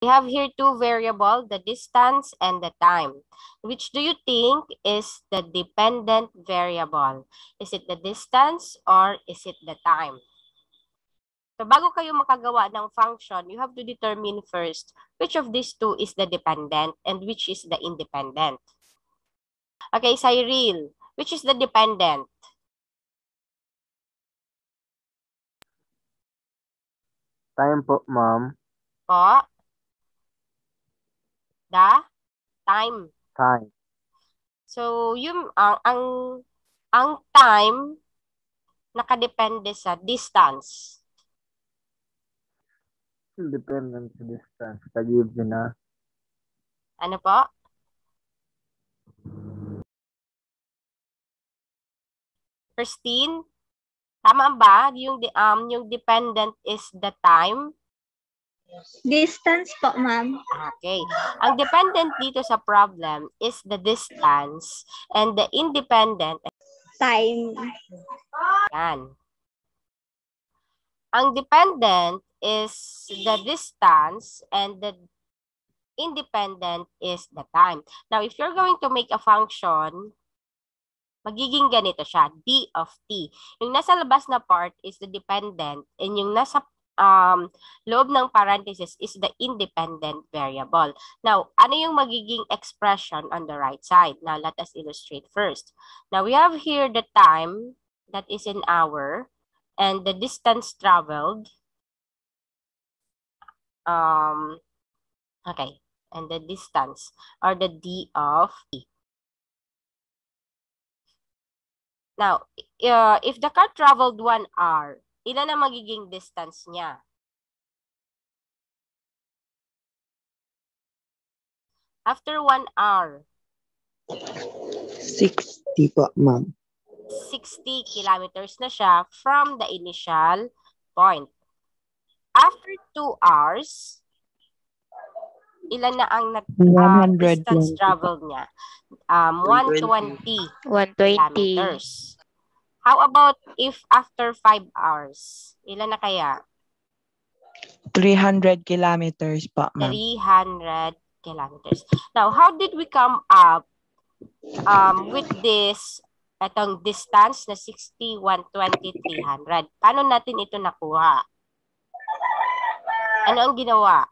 We have here two variables, the distance and the time. Which do you think is the dependent variable? Is it the distance or is it the time? So bago kayo makagawa ng function, you have to determine first which of these two is the dependent and which is the independent. Okay, Cyril, which is the dependent? Time po, ma'am. Po? The time. Time. So, yung ang time nakadepende sa distance. Independent distance. Tag-give na. Ano po? Christine, tama ba? Yung dependent is the time? Distance po, ma'am. Okay. Ang dependent dito sa problem is the distance and the independent Time. yan. Ang dependent is the distance and the independent is the time. Now, if you're going to make a function, magiging ganito siya, d of t. Yung nasa labas na part is the dependent and yung nasa loob ng parenthesis is the independent variable. Now, ano yung magiging expression on the right side? Now, let us illustrate first. Now, we have here the time that is in hour and the distance traveled. Okay, and the distance or the d of t. Now, if the car traveled 1 hour, ilan ang magiging distance niya? After 1 hour. 60 po, ma'am. 60 kilometers na siya from the initial point. After 2 hours, ilan na ang distance traveled niya? 120 kilometers. How about if after 5 hours? Ilan na kaya? 300 kilometers po, ma'am. 300 kilometers. Now, how did we come up with this, itong distance na 60, 120, 300? Paano natin ito nakuha? Ano ang ginawa?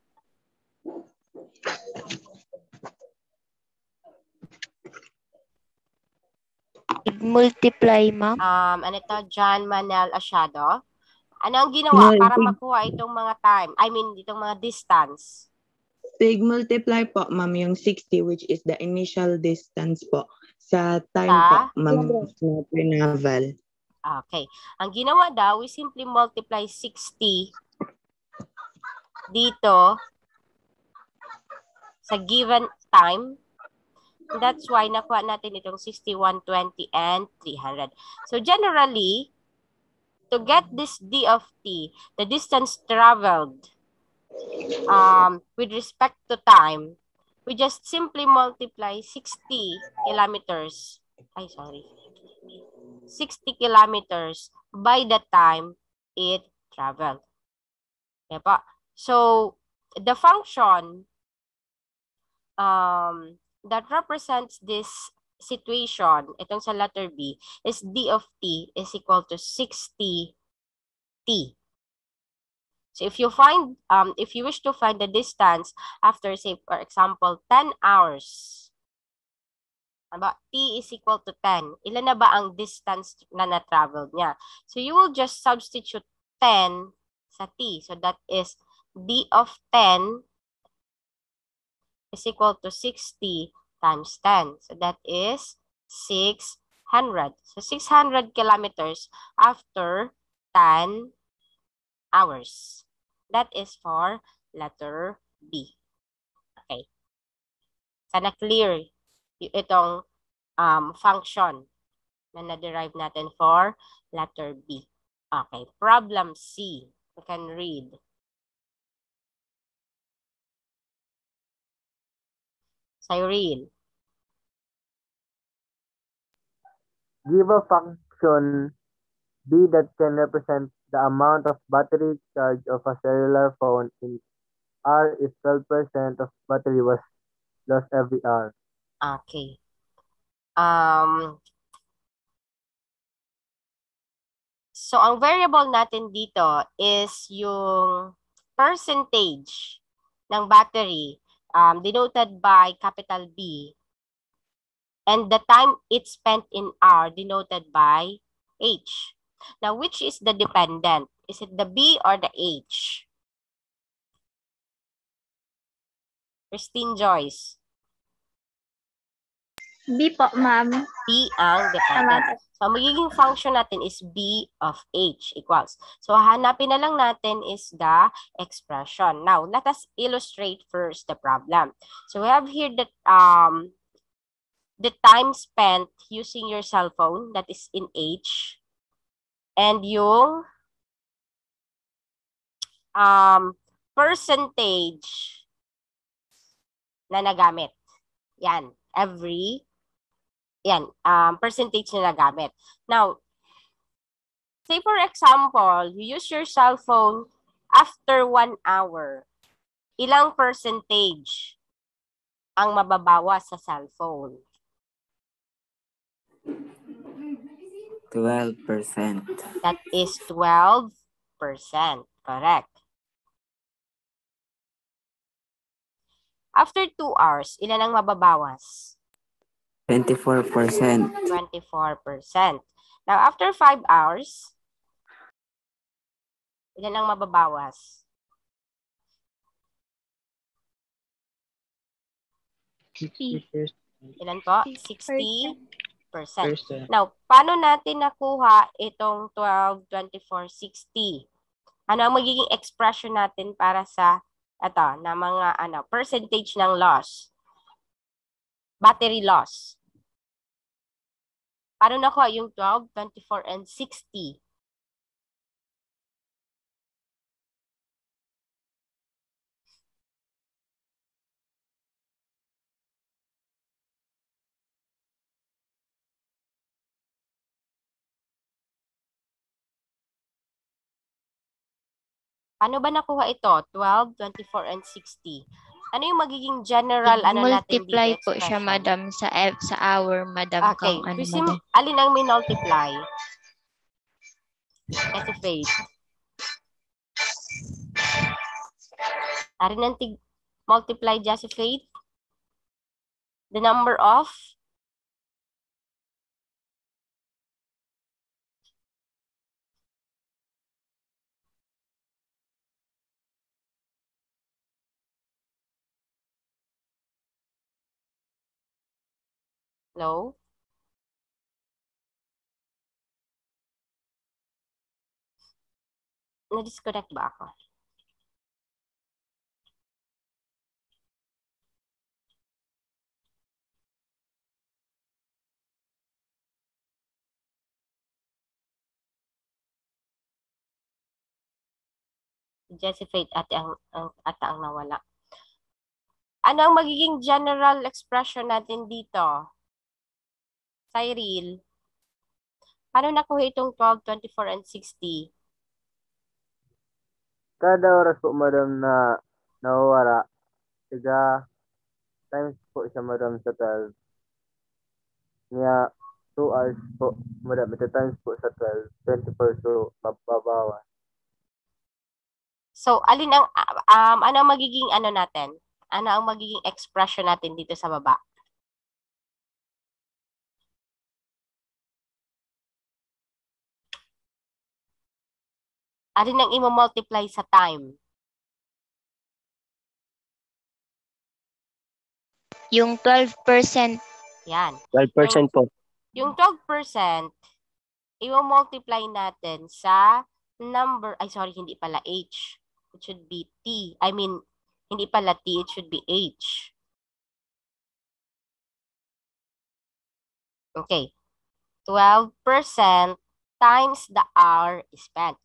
Multiply, ma'am. Ano ito? John Manuel Asiado. Ano ang ginawa para makuha itong mga time? I mean, itong mga distance? Multiply po, ma'am, yung 60 which is the initial distance po. Sa time po, ma'am, na travel. Okay. Ang ginawa daw, we simply multiply 60 dito sa given time. That's why nakuha natin itong 60, 120, and 300. So generally, to get this d of t, the distance traveled with respect to time, we just simply multiply 60 kilometers. 60 kilometers by the time it traveled. Okay po? So, the function that represents this situation, itong sa letter B, is d of t is equal to 60t. So if you wish to find the distance after, say, for example, 10 hours, t is equal to 10. Ilan na ba ang distance na na-traveled niya? So you will just substitute 10 sa t. So that is d of 10 is equal to 60 times 10. So that is 600. So 600 kilometers after 10 hours. That is for letter B. Okay. Sana clear itong function na na-derive natin for letter B. Okay. Problem C. We can read. Cyril. Give a function B that can represent the amount of battery charge of a cellular phone in hour is 12% of battery was lost every hour. Okay. So, ang variable natin dito is yung percentage ng battery denoted by capital B, and the time it spent in hour denoted by H. Now, which is the dependent? Is it the B or the H? Christine Joyce. B po, ma'am. B ang dependent. So, magiging function natin is B of H equals. So, hanapin na lang natin is the expression. Now, let us illustrate first the problem. So, we have here that the time spent using your cell phone, that is in H, and yung percentage na nagamit. Yan, percentage na nagamit. Now, say for example, you use your cell phone after 1 hour. Ilang percentage ang mababawas sa cellphone? 12%. That is 12%. Correct. After 2 hours, ilan ang mababawas? 24%. 24%. Now, after 5 hours, ilan ang mababawas? 60%. Ilan po? 60%. Now, paano natin nakuha itong 12, 24, 60? Ano ang magiging expression natin para sa na mga percentage ng loss? Battery loss. Paano nakuha yung 12, 24, and 60? Paano ba nakuha ito? 12, 24, and 60. Ano yung magiging general natin dito? Multiply po siya, madam, sa hour, madam. Okay. Madam. Alin ang minultiply? Kasi Faith. Arin ang multiply just Faith? The number of? Hello? Na-disconnect ba ako? Jessie Faith ata ang nawala. Ano ang magiging general expression natin dito? Cyril, paano nakuha itong 12, 24, and 60? Kada oras po, madam, na nawawala, tiga times po siya, madam, sa 12. Niya, 2 hours po, madam, ito times po sa 12, 24, so mababawas. So, alin ang, ano ang magiging natin? Ano ang magiging expression natin dito sa baba? Alin ang i-multiply sa time? Yung 12%. Yan. 12% po. Yung 12%, i-multiply natin sa number, hindi pala H. It should be T. Hindi pala T, it should be H. Okay. 12% times the hour spent.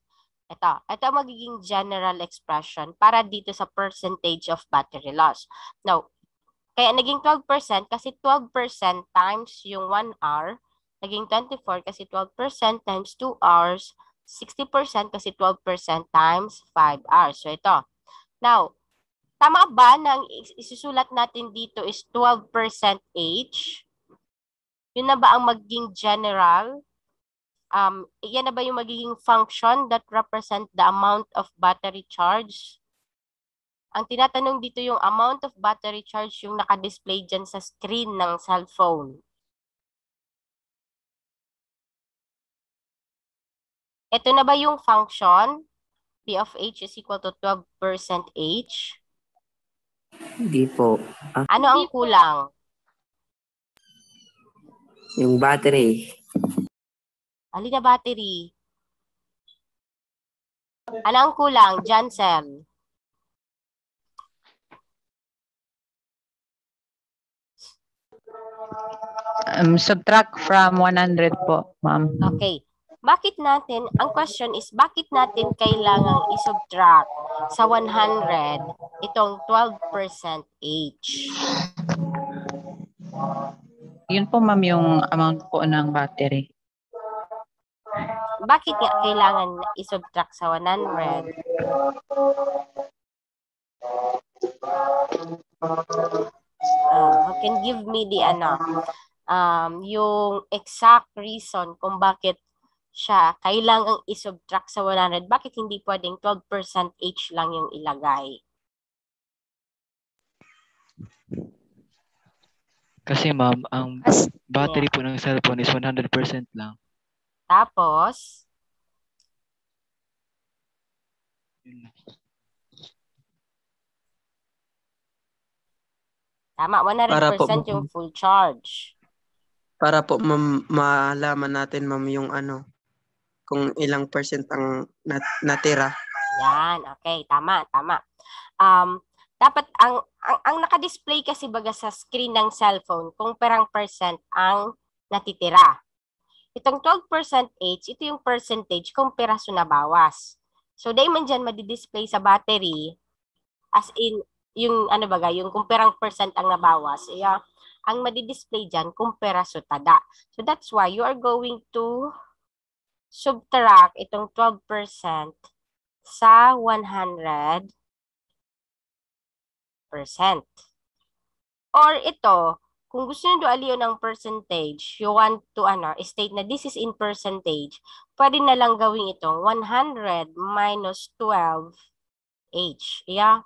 Ito ang magiging general expression para dito sa percentage of battery loss. Now, kaya naging 12% kasi 12% times yung 1 hour, naging 24 kasi 12% times 2 hours, 60% kasi 12% times 5 hours. So, ito. Now, Tama ba na ang isusulat natin dito is 12% H? Yun na ba ang magiging general? Yan na ba yung magiging function that represent the amount of battery charge? Ang tinatanong dito yung amount of battery charge yung naka-display dyan sa screen ng cellphone. Ito na ba yung function? P of H is equal to 12% H? Hindi po. Ano ang kulang? Yung battery. Alin na battery? Ano ang kulang, Jansen? Subtract from 100 po, ma'am. Okay. Bakit natin, ang question is, bakit natin kailangang isubtract sa 100 itong 12% H? Yun po, ma'am, yung amount po ng battery. Bakit nga kailangan isubtract sa 100? Who can give me the yung exact reason kung bakit siya kailangang isubtract sa 100? Bakit hindi pwedeng 12% H lang yung ilagay? Kasi ma'am, ang battery po ng cellphone is 100% lang. Tapos, tama, 100% yung full charge. Para po malaman natin, ma'am, yung kung ilang percent ang natira. Yan, okay, tama. Dapat ang naka-display kasi baga sa screen ng cellphone kung perang percent ang natitira. Itong 12% H, ito yung percentage kung peraso na bawas. So, dahil man dyan madi-display sa battery, as in, yung yung kung perang percent ang nabawas, ang madi-display dyan kung peraso tada. So, that's why you are going to subtract itong 12% sa 100%. Or ito, kung gusto nyo aliyo ng percentage, you want to state na this is in percentage, pwede na lang gawin itong 100 minus 12H. Yeah?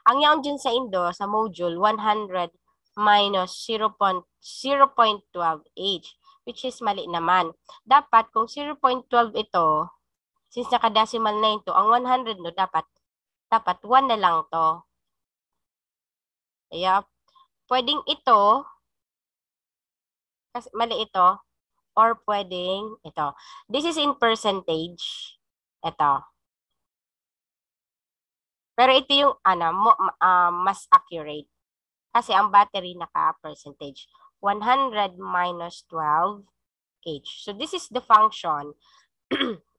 Ang yaon dyan sa sa module, 100 minus 0.12H, which is mali naman. Dapat, kung 0.12 ito, since nakadecimal na ito, ang 100 no, dapat 1 na lang to. Yeah. Pwedeng ito, kasi mali ito, or pwedeng ito. This is in percentage. Ito. Pero ito yung mas accurate. Kasi ang battery naka-percentage. 100 minus 12H. So this is the function.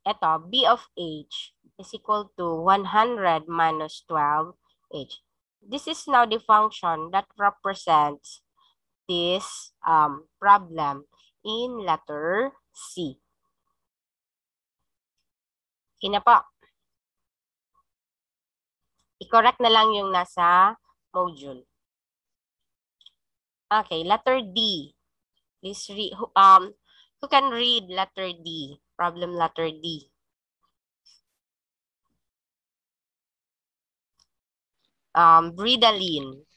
Ito, B of H is equal to 100 minus 12H. This is now the function that represents this problem in letter C. Kina po. I-correct na lang yung nasa module. Okay, letter D. Please read. Who can read letter D? Problem letter D. Bridalene.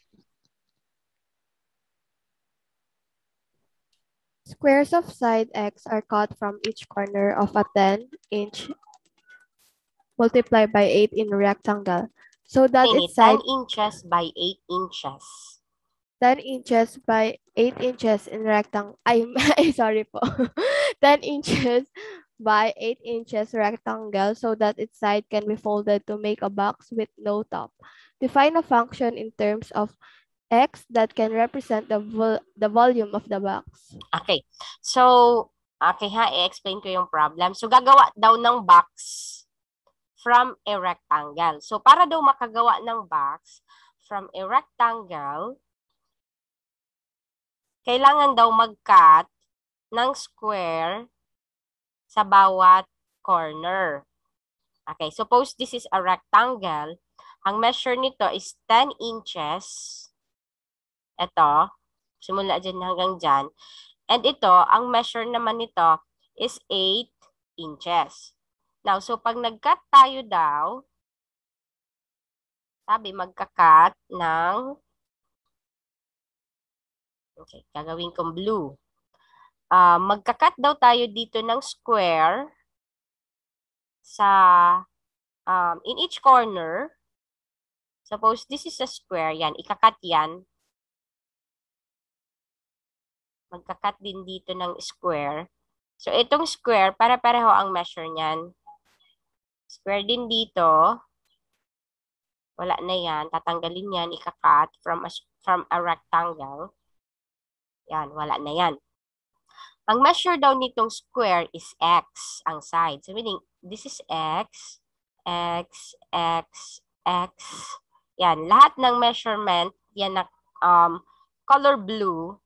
Squares of side X are cut from each corner of a 10-inch multiplied by 8 in rectangle. So that its side 10 inches by 8 inches. 10 inches by 8 inches in rectangle. Sorry po. 10 inches by 8 inches rectangle so that its side can be folded to make a box with no top. Define a function in terms of X that can represent the volume of the box. Okay. So, i-explain ko yung problem. So, gagawa daw ng box from a rectangle. So, para daw makagawa ng box from a rectangle, kailangan daw mag-cut ng square sa bawat corner. Okay, suppose this is a rectangle. Ang measure nito is 10 inches. Ito, simula dyan hanggang dyan. And ito, ang measure naman nito is 8 inches. Now, so pag nag-cut tayo daw, sabi magka-cut ng, okay, gagawin kong blue. Magka-cut daw tayo dito ng square sa, in each corner. Suppose this is a square, yan, ika-cut yan. Magka-cut din dito ng square. So, itong square, para-pareho ang measure niyan. Square din dito. Wala na yan. Tatanggalin yan. Ika-cut from a rectangle. Yan. Wala na yan. Ang measure daw nitong square is x, ang side. So, meaning, this is x, x, x, x. Yan. Lahat ng measurement, yan na color blue,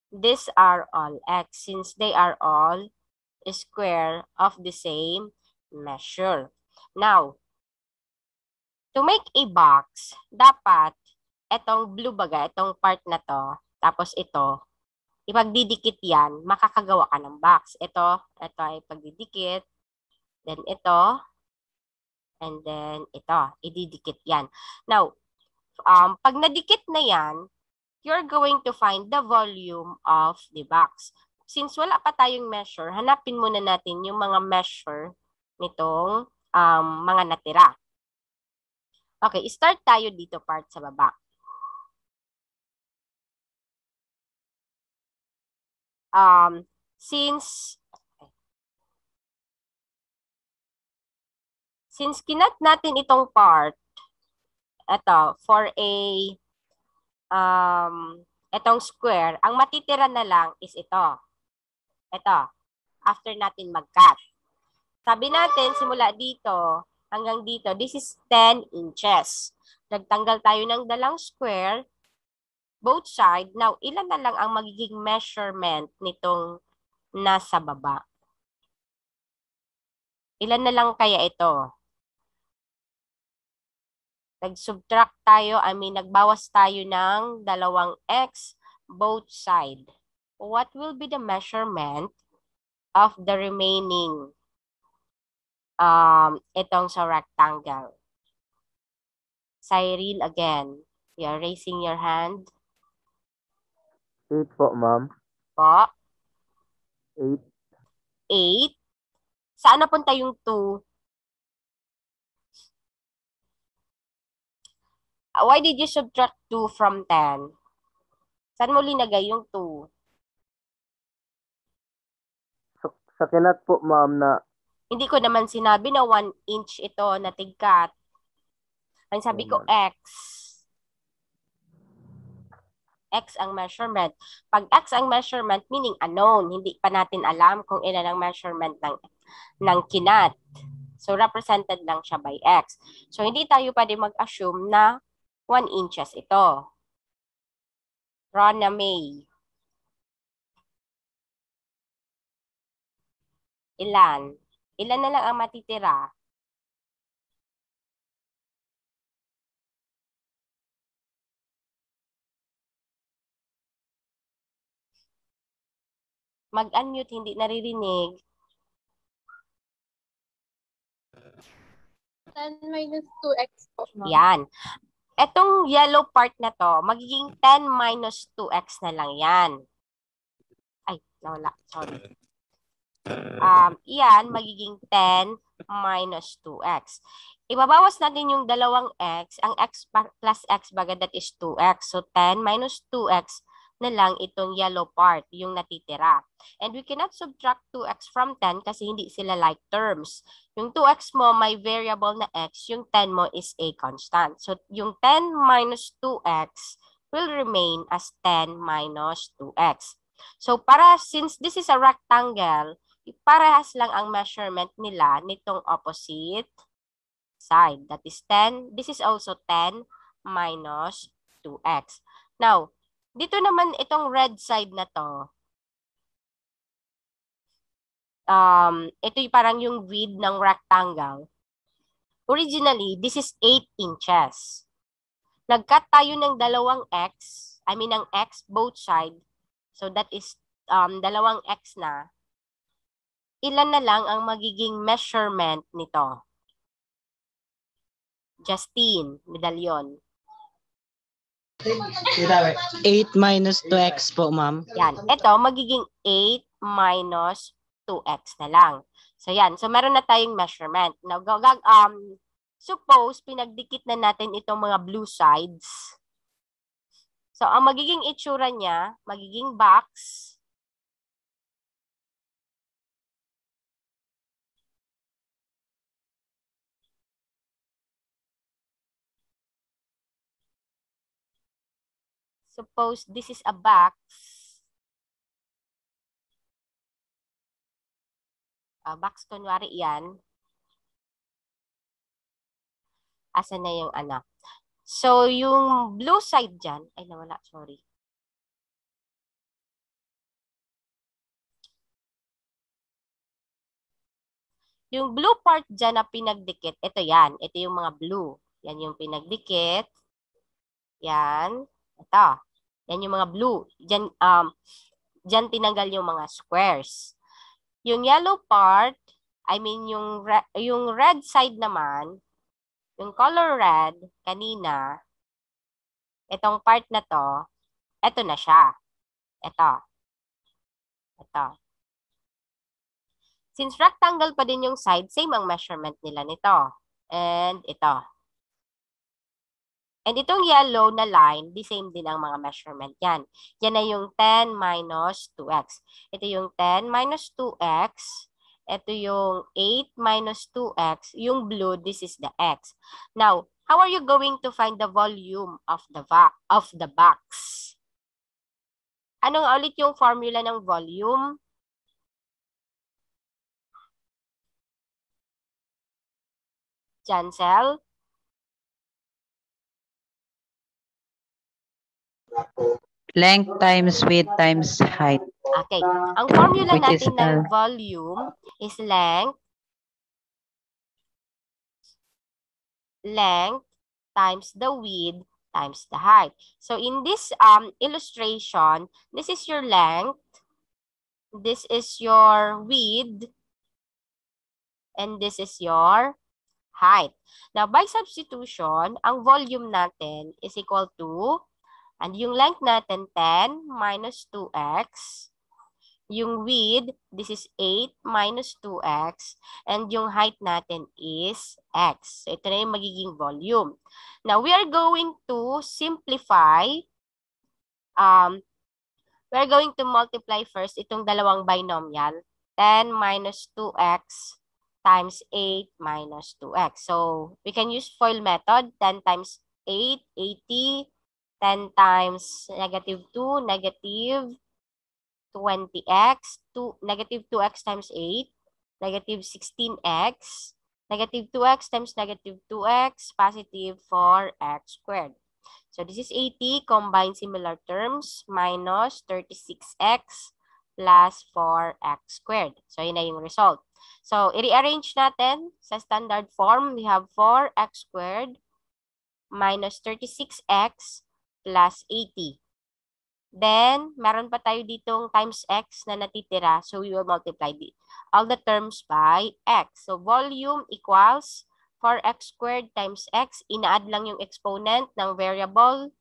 these are all x since they are all square of the same measure. Now, to make a box, dapat itong blue baga, itong part na to, tapos ito, ipagdidikit yan, makakagawa ka ng box. Ito ay pagdidikit, then ito, and then ito, ididikit yan. Now, pag nadikit na yan, you're going to find the volume of the box. Since wala pa tayong measure, hanapin muna natin yung mga measure nitong mga natira. Okay, start tayo dito part sa baba. Since kinat natin itong part, ito, for a itong square, ang matitira na lang is ito. Ito, after natin mag-cut. Sabi natin, simula dito hanggang dito, this is 10 inches. Nagtanggal tayo ng dalang square, both side. Now, ilan na lang ang magiging measurement nitong nasa baba? Ilan na lang kaya ito? Nag-subtract tayo, nagbawas tayo ng dalawang x both side. What will be the measurement of the remaining itong sa rectangle? Cyril again. You're raising your hand. 8 po, ma'am. Po? 8. 8. Saan napunta yung 2? Why did you subtract 2 from 10? Saan mo linagay yung 2? Sa kinat po, ma'am, na... Hindi ko naman sinabi na 1 inch ito na tigkat. Ang sabi ko, x. X ang measurement. Pag x ang measurement, meaning unknown. Hindi pa natin alam kung ilan ang measurement ng kinat. So, represented lang siya by x. So, hindi tayo pwede mag-assume na 1 inches ito. Rona May. Ilan? Ilan na lang ang matitira? Mag-unmute, hindi naririnig. 10 minus 2x po. Yan. Etong yellow part na to, magiging 10 minus 2x na lang yan. Ay, nawala. Sorry. Yan, magiging 10 minus 2x. Ibabawas natin yung dalawang x. Ang x plus x baga, that is 2x. So, 10 minus 2x na lang itong yellow part, yung natitira. And we cannot subtract 2x from 10 kasi hindi sila like terms. Yung 2x mo may variable na x, yung 10 mo is a constant. So, yung 10 minus 2x will remain as 10 minus 2x. So, since this is a rectangle, parehas lang ang measurement nila nitong opposite side. That is 10. This is also 10 minus 2x. Now, dito naman itong red side na to, ito yung parang yung width ng rectangle. originally, this is 8 inches. Nag-cut tayo ng dalawang x, ng x both side. So that is dalawang x na. Ilan na lang ang magiging measurement nito? Justine, medalyon. 8 minus 2x po, ma'am. Yan. Ito, magiging 8 minus 2x na lang. So, yan. So, meron na tayong measurement. Now, suppose, pinagdikit na natin itong mga blue sides. So, ang magiging itsura niya, magiging box. Suppose this is a box. Box, kunwari yan. Asan na yung ano? So, yung blue side dyan, ay nawala, sorry. Yung blue part dyan na pinagdikit, ito yan. Ito yung mga blue. Yan yung pinagdikit. Yan. Ito. Yan yung mga blue. Dyan tinanggal yung mga squares. Yung yellow part, yung red side naman, yung color red, kanina, itong part na to, ito na siya. Ito. Ito. Since rectangle pa din yung side, same ang measurement nila nito. And ito. And itong yellow na line, the same din ang mga measurement yan. Yan na yung 10 minus 2x. Ito yung 10 minus 2x. Ito yung 8 minus 2x. Yung blue, this is the x. Now, how are you going to find the volume of the box? Anong ulit yung formula ng volume? Jancel? Length times width times height. Okay. Ang formula Which is natin ng volume is length times the width times the height. So in this illustration, this is your length, this is your width, and this is your height. Now, by substitution, ang volume natin is equal to, and yung length natin, 10 minus 2x. Yung width, this is 8 minus 2x. And yung height natin is x. So, ito na yung magiging volume. Now, we are going to simplify. We are going to multiply first itong dalawang binomial. 10 minus 2x times 8 minus 2x. So, we can use FOIL method. 10 times 8, 80. 10 times negative 2, negative 20x. Negative 2x times 8, negative 16x. Negative 2x times negative 2x, positive 4x squared. So, this is 80, combine similar terms, minus 36x plus 4x squared. So, yun na yung result. So, i-rearrange natin sa standard form. We have 4x squared minus 36x plus 80. Then, meron pa tayo ditong times x na natitira. So, we will multiply all the terms by x. So, volume equals 4x squared times x. Ina-add lang yung exponent ng variable.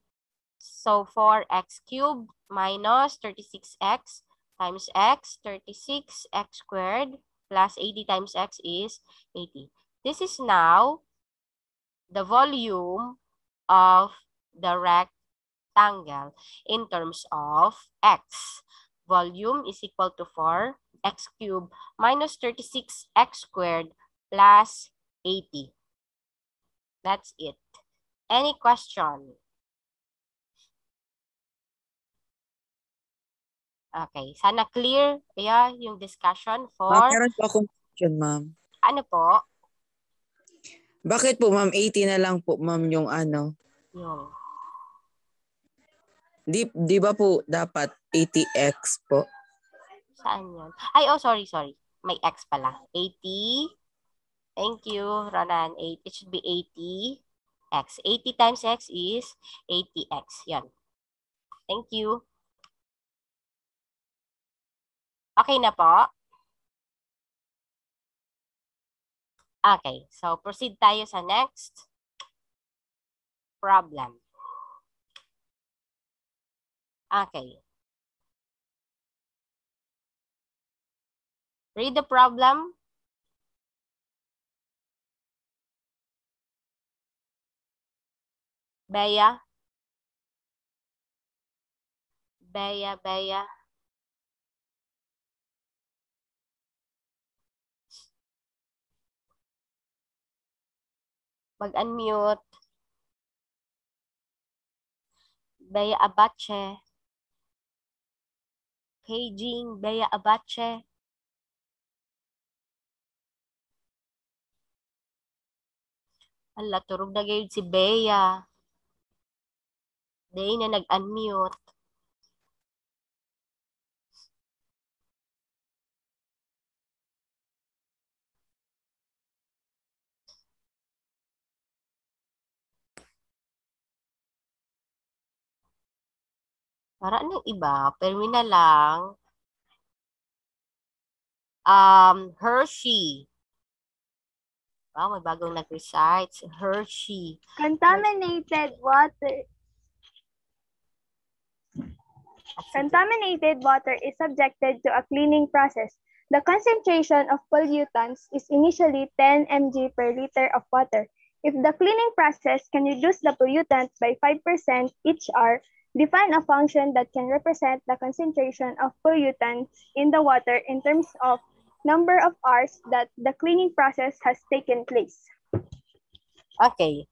So, 4x cubed minus 36x times x. 36x squared plus 80 times x is 80. This is now the volume of the rectangle in terms of x. Volume is equal to 4x cubed minus 36x squared plus 80. That's it. Any question? Okay, sana clear yung discussion for... Meron po akong question, ma'am. Ano po? Bakit po, ma'am, 80 na lang po, ma'am, yung ano? Yung... Di ba po dapat 80x po? Saan yun? Ay, sorry. May x pala. 80 Thank you, Ronan. 8. It should be 80x. 80 times x is 80x. Yan. Thank you. Okay na po? Okay. So, proceed tayo sa next problem. Okay. Read the problem. Bea. Bea. Mag-unmute. Bea Abache. Paging Bea Abache. Ala, turog na gayon si Bea. Day na nag-unmute. Para ng iba, permi na lang. Hershey. Wow, may bagong nag-recite. Hershey. Contaminated water. Contaminated water is subjected to a cleaning process. The concentration of pollutants is initially 10 mg per liter of water. If the cleaning process can reduce the pollutant by 5% each hour, define a function that can represent the concentration of pollutants in the water in terms of number of hours that the cleaning process has taken place. Okay.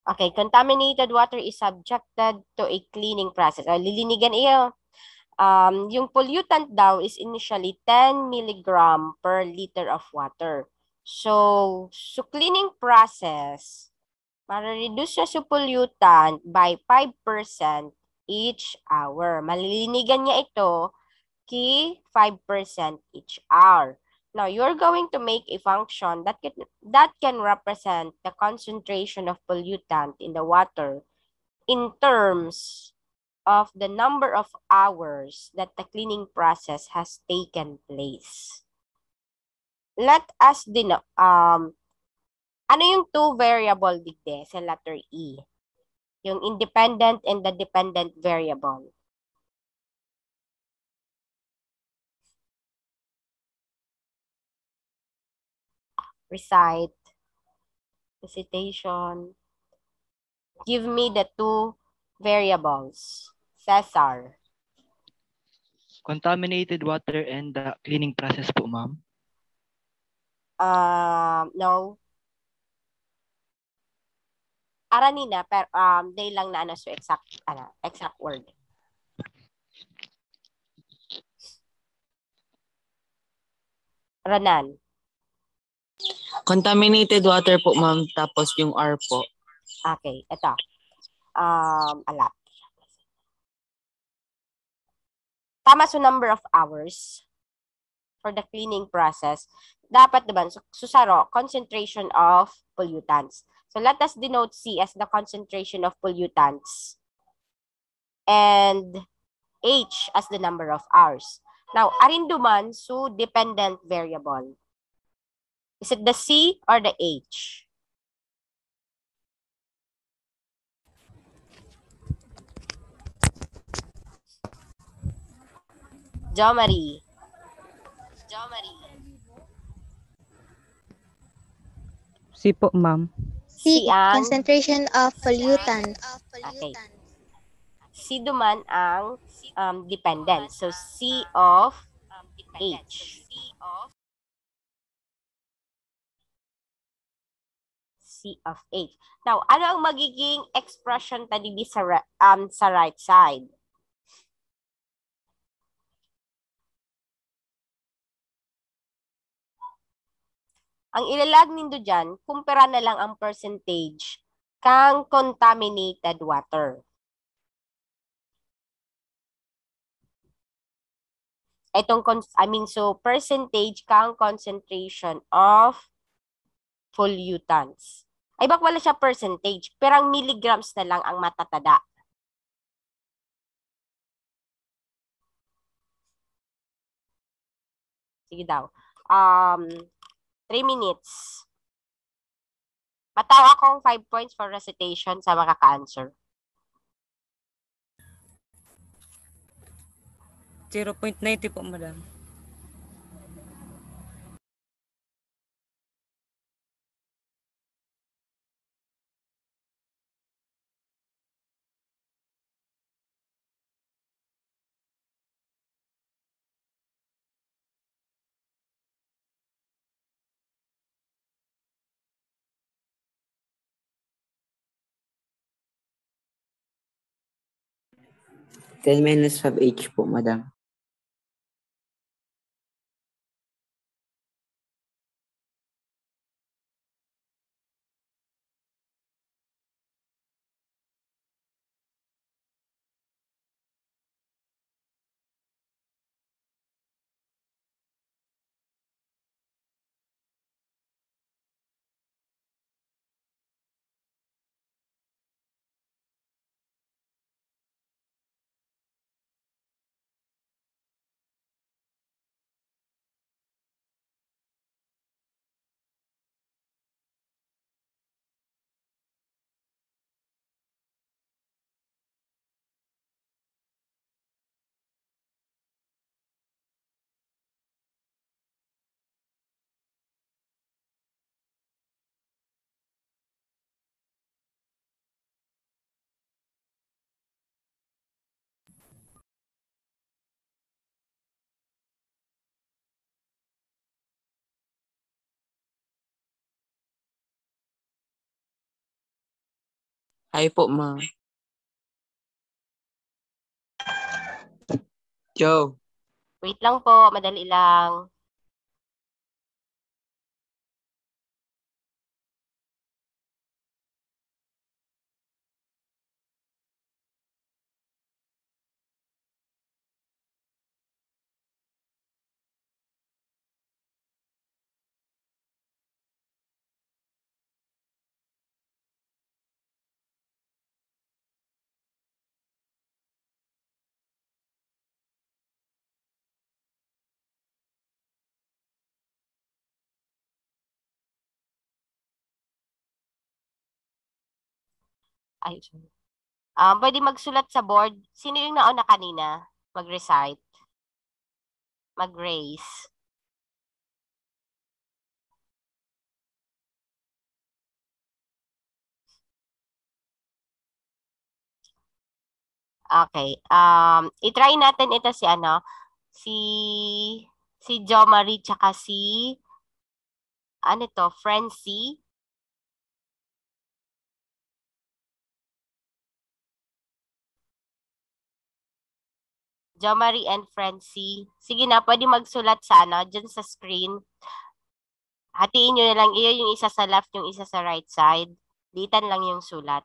Okay, contaminated water is subjected to a cleaning process. Lilinigan iyo. Yung pollutant daw is initially 10 milligram per liter of water. So cleaning process, mare-reduce na sa pollutant by 5% each hour. Malilinigan niya ito kay 5% each hour. Now, you're going to make a function that can represent the concentration of pollutant in the water in terms of the number of hours that the cleaning process has taken place. Let us ano yung two variable digde sa letter E? Yung independent and the dependent variable. Recite, recitation. Give me the two variables. Cesar. Contaminated water and the cleaning process po, ma'am. No. Aranina, pero day lang na so exact word. Ranan. Contaminated water po, ma'am, tapos yung R po. Okay, ito. Alat. Tama sa number of hours for the cleaning process. Dapat naman, susaro, concentration of pollutants. So let us denote C as the concentration of pollutants and H as the number of hours. Now, arinduman, so dependent variable. Is it the C or the H? Jomari. C po, ma'am. C, concentration of pollutants. Okay. C duman ang dependent. So, C of H. C of H. Now, ano ang magiging expression tadi sa right side? Ang ilalag nindo dyan, kumpara na lang ang percentage kang contaminated water. So percentage kang concentration of pollutants. Ay, bak wala siya percentage, pero ang milligrams na lang ang matatada. Sige daw. 3 minutes. Mataw akong 5 points for recitation sa makaka-answer. 0.90 po, madam. Ten minutes of each po, madam. Hi po, ma'am. Joe. Wait lang po, madali lang. Ay, sorry. Pwede magsulat sa board. Sino yung nauna kanina? Mag-recite. Mag-raise. Okay. I-try natin ito si Jo Marie tsaka ano to, Francie. Jo Marie and Francie. Sige na, pwede magsulat sa dyan sa screen. Hatiin nyo na lang, iyo yung isa sa left, yung isa sa right side. Litan lang yung sulat.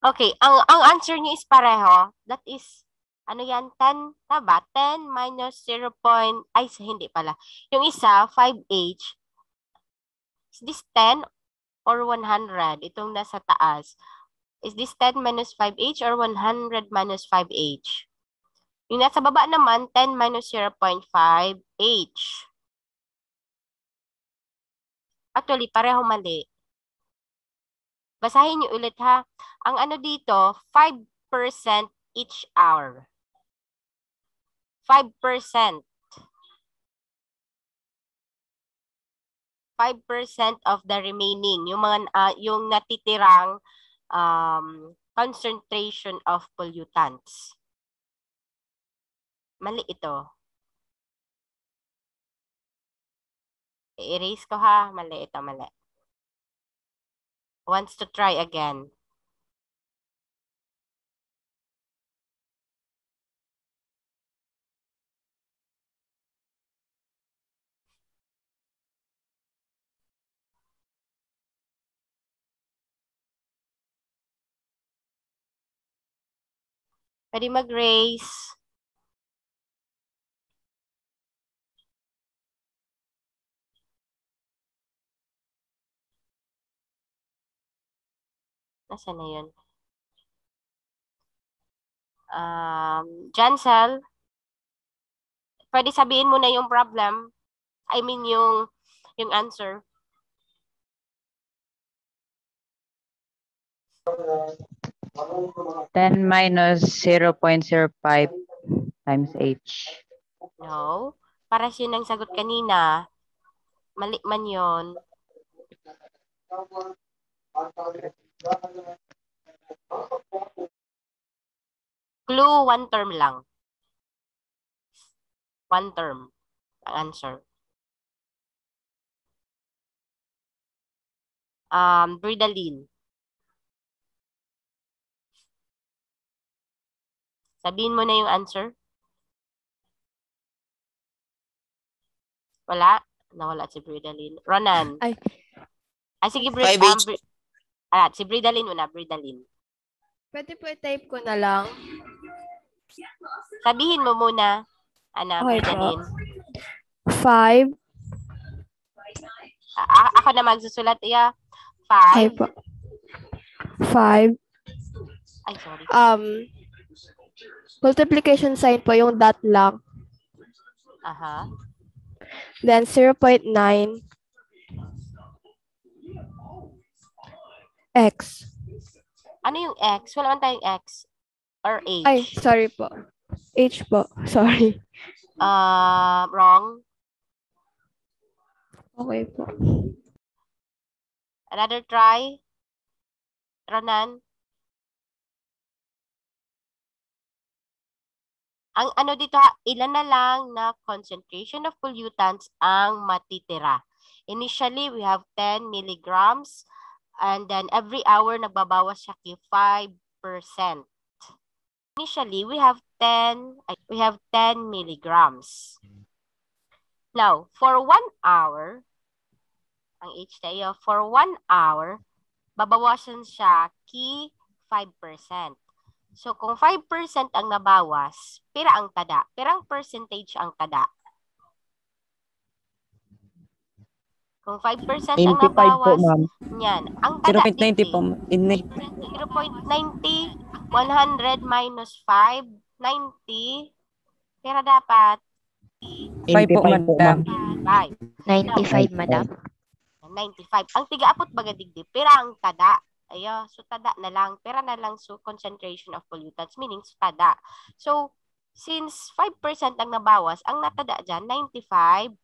Okay, ang answer niyo is pareho. That is, ano yan, 10, taba? 10 minus 0. Ay, hindi pala. Yung isa, 5H. Is this 10 or 100? Itong nasa taas. Is this 10 minus 5H or 100 minus 5H? Yung nasa baba naman, 10 minus 0.5H. Actually, pareho mali. Basahin niyo ulit ha. Ang ano dito, 5% each hour. 5%. 5% of the remaining. Yung mga yung natitirang concentration of pollutants. Mali ito. I-erase ko ha. Mali ito, mali. Wants to try again. Pwede mag-raise. Nasaan na yun? Jansel, pwede sabihin mo na yung problem. I mean yung answer. Ten minus 0.05 times H. No. Para yun ang sagot kanina. Mali man yun. Clue, one term lang. One term. Ang answer. Bridalin. Sabihin mo na yung answer. Wala? Nawala si Bridalin. Ronan. Ay, sige, si Bridalin muna, Bridalin. pwede po i-type ko na lang. Sabihin mo muna, Okay Bridalin. 5. Ako na magsusulat, iya. 5. 5. Ay, sorry. Multiplication sign po yung dot lang. Aha. Then 0.9 x. Ano yung x? Wala man tayong x. Or h. Ay, sorry po. H po. Sorry. Wrong. Okay po. Another try. Ronan. Ang ano dito, ilan na lang na concentration of pollutants ang matitira. Initially, we have 10 milligrams. And then every hour, nagbabawas siya kay 5%. Initially, we have 10 milligrams. Now, for 1 hour, ang H tayo, for 1 hour, babawasan siya kay 5%. So, kung 5% ang nabawas, pira ang tada. Pirang percentage ang tada. Kung 5% ang nabawas, yan. Ang tada 0.90 po. 0.90, 100 minus 5, 90. Pira dapat? 5 po, madam. 95, madam. 95. Ang tiga-apot baga digdi, pira ang tada. Ayo, so tada na lang. Pera na lang so concentration of pollutants, meaning tada. So, since 5% ang nabawas, ang natada dyan, 95%.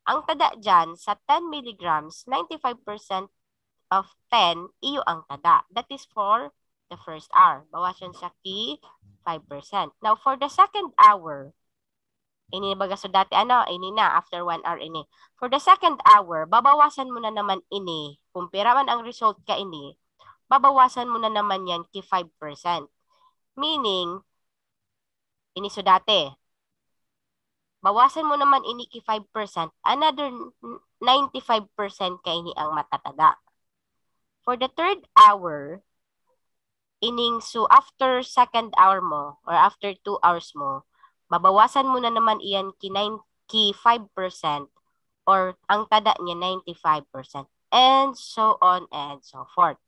Ang tada dyan, sa 10 milligrams, 95% of 10, iyo ang tada. That is for the first hour. Bawasan sa key 5%. Now, for the second hour, ini baga so dati ini na after 1 hour ini. For the second hour, babawasan mo na naman ini. Kung pira man ang result ka ini, babawasan mo na naman yan ki 5%. Meaning, ini so dati. Bawasan mo naman ini ki 5%, another 95% ka ini ang matatada. For the third hour, Ining, so after second hour mo, or after 2 hours mo, babawasan mo na naman iyan ki 5%, or ang tada niya 95%, and so on and so forth.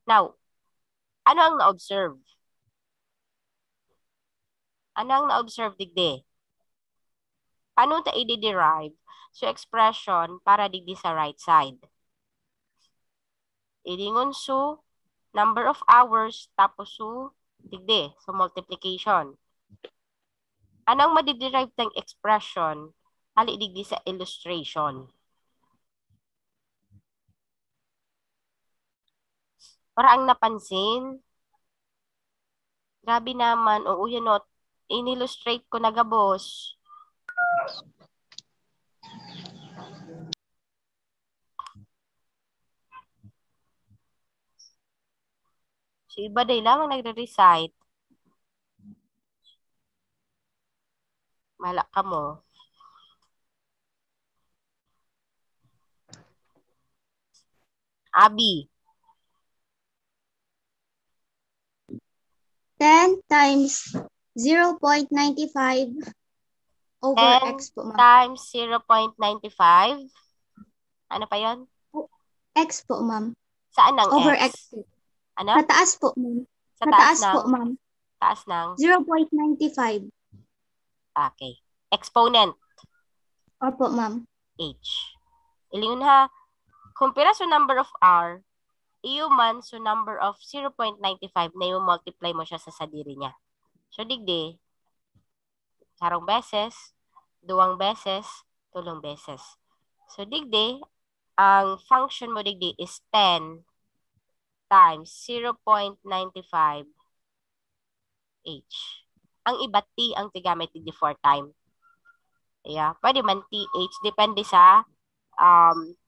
Now, ano ang na-observe? Ano ang na-observe digdi? Paano ta i-derive so expression para digdi sa right side? Idingon so number of hours tapos so digdi so multiplication. Anong madiderive tang expression ali digdi sa illustration? Para ang napansin, grabe naman, oo yan o, in-illustrate ko na gabos. So, iba day lamang nagre-recite. Malak ka mo. Abi. 10 times 0.95 over 10 x po, ma'am. times 0.95. Ano pa yon? X po, ma'am. Saan ang over x? x? Ano? Sa taas po, ma'am. Sa Sa taas taas ng? po, ma'am. Taas ng? 0.95. Okay. Exponent. Opo, ma'am. H. Ilingon ha. Kumpira sa number of R, iyo man so number of 0.95 na yung multiply mo siya sa sadiri niya. So, digdi, sarong beses, duwang beses, tulong beses. So, digdi, ang function mo digdi is 10 times 0.95 H. Ang iba T ang tigamit digdi for time. Yeah, pwede man TH, depende sa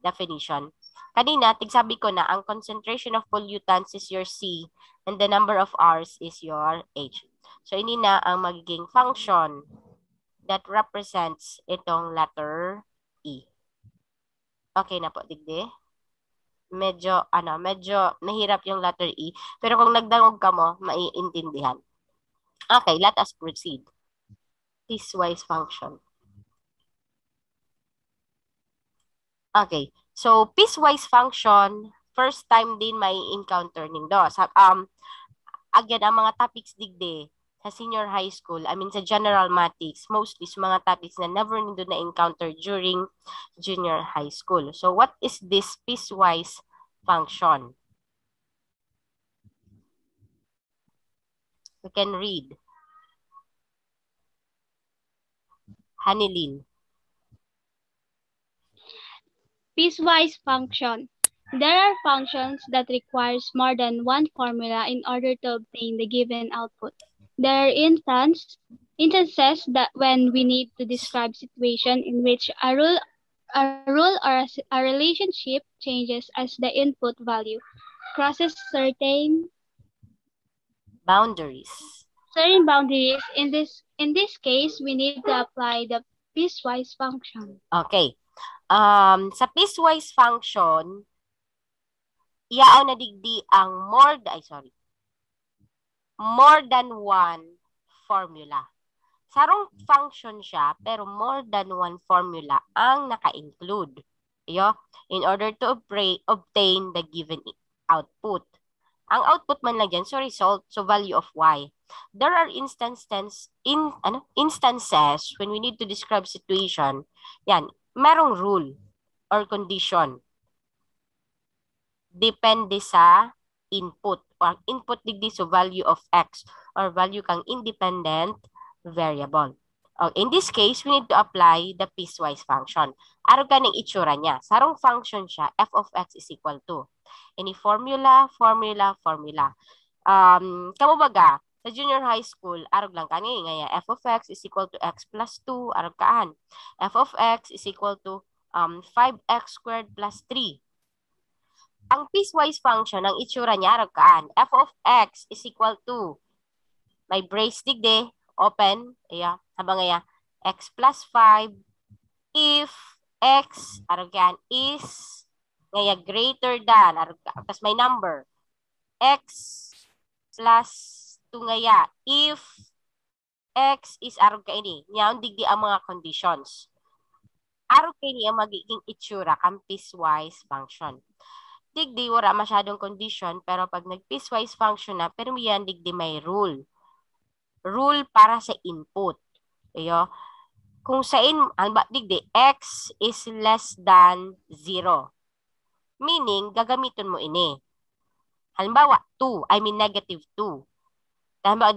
definition. Kanina, tigsabi ko na ang concentration of pollutants is your C and the number of R's is your H. So, ini na ang magiging function that represents itong letter E. Okay na po, digdi. Medyo nahirap yung letter E. Pero kung nagdangog ka mo, maiintindihan. Okay, let us proceed. Piecewise function. Okay. So, piecewise function, first time din may encounter nindo. Again, ang mga topics digdi sa senior high school, I mean sa general mathematics, mostly sa mga topics na never nindo na-encounter during junior high school. So, what is this piecewise function? We can read. Hanilin. Piecewise function. There are functions that requires more than one formula in order to obtain the given output. There are instances that when we need to describe situation in which a rule or a relationship changes as the input value crosses certain boundaries. In this case, we need to apply the piecewise function. Okay. Sa piecewise function, iaaw na digdi ang more than one formula. Sarong function siya, pero more than one formula ang naka-include. In order to obtain the given output. Ang output man lang dyan, so result, so value of y. There are instances when we need to describe situation, yan, merong rule or condition. Depende sa input. Or input digdi so value of x or value kang independent variable. In this case, we need to apply the piecewise function. Araw ka ng itsura niya. Sarong function siya, f of x is equal to any formula. Kamo baga, sa junior high school, arog lang ka ngaya, f of x is equal to x plus 2, arog kaan. F of x is equal to 5x squared plus 3. Ang piecewise function, ang itsura niya, arog kaan. F of x is equal to, may brace digde, open, habang ngaya, x plus 5, if x, arog kaan, is, ngaya greater than, tapos may number, x plus 2 ngaya. If x is arog ka ini. Ngayon, digdi ang mga conditions. Arog ka ini ang magiging itsura kang piecewise function. Digdi, wala masyadong condition, pero pag nag-piecewise function na, pero yan, digdi may rule. Rule para sa input. Ayo. Kung sa digdi, x is less than 0. Meaning, gagamitin mo ini. Halimbawa, 2, negative 2. Halimbawa,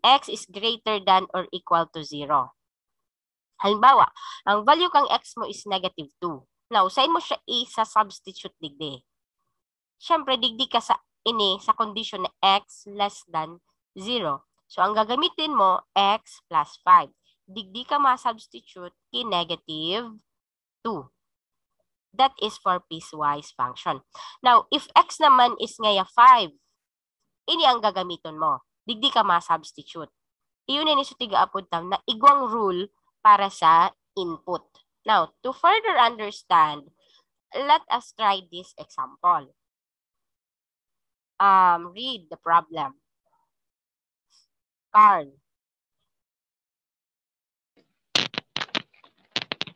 x is greater than or equal to 0. Halimbawa, ang value kang x mo is negative 2. Now, saan mo siya isa-substitute digdi? Siyempre, digdi ka sa condition na x less than 0. So, ang gagamitin mo, x plus 5. Digdi ka ma-substitute kay negative 2. That is for piecewise function. Now, if x naman is ngaya 5, ini ang gagamiton mo. Digdi ka ma-substitute. Iyon ni sa tiga-apod tam na igwang rule para sa input. Now, to further understand, let us try this example. Read the problem. Carl.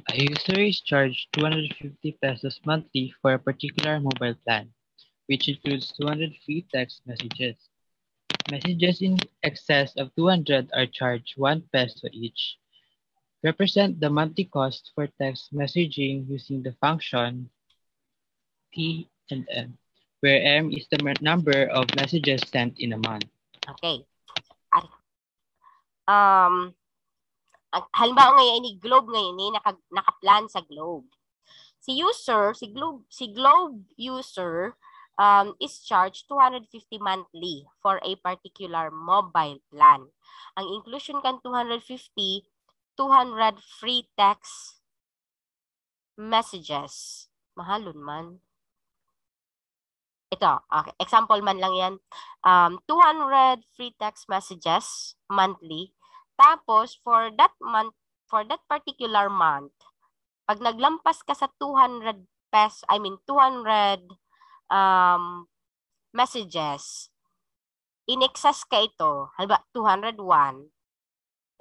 A user is charged 250 pesos monthly for a particular mobile plan, which includes 200 free text messages. Messages in excess of 200 are charged 1 peso each. Represent the monthly cost for text messaging using the function T and M, where M is the number of messages sent in a month. Okay. Halimbawa ngayon ni Globe ngayon ni nakaplan sa Globe. Si Globe user is charged 250 monthly for a particular mobile plan. Ang inclusion kan 250, 200 free text messages. Mahalon man. Ito, okay. Example man lang yan. 200 free text messages monthly. Tapos, for that particular month, pag naglampas ka sa 200 messages, in excess ka ito, halimbawa 201,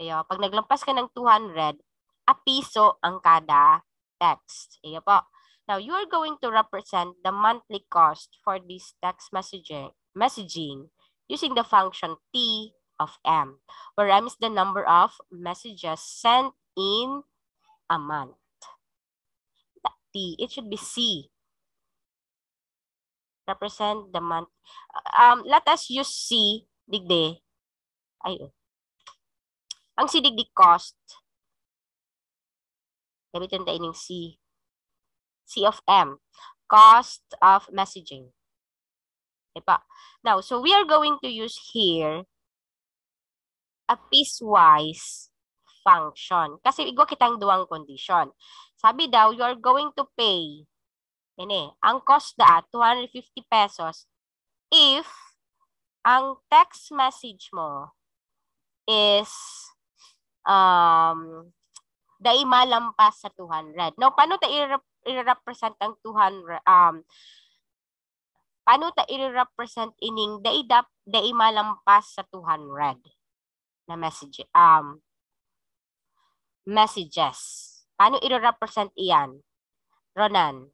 ayo, pag naglampas ka ng 200, a piso ang kada text. Ayo po. Now, you are going to represent the monthly cost for this text messaging using the function T of M, where M is the number of messages sent in a month. T, it should be C. Represent the month. Let us use C, digdi. Ang C digdi cost. Gamitin tayo ng C. C of M, cost of messaging. Diba? Now, so we are going to use here a piecewise function. Kasi igwa kitang duwang condition. Sabi daw, you are going to pay, ang cost da, 250 pesos, if ang text message mo is dai malampas sa 200. Now, paano tayo i-represent ang 200? Paano tayo i-represent ining dai malampas sa 200? Na messages. Paano i-represent iyan? Ronan?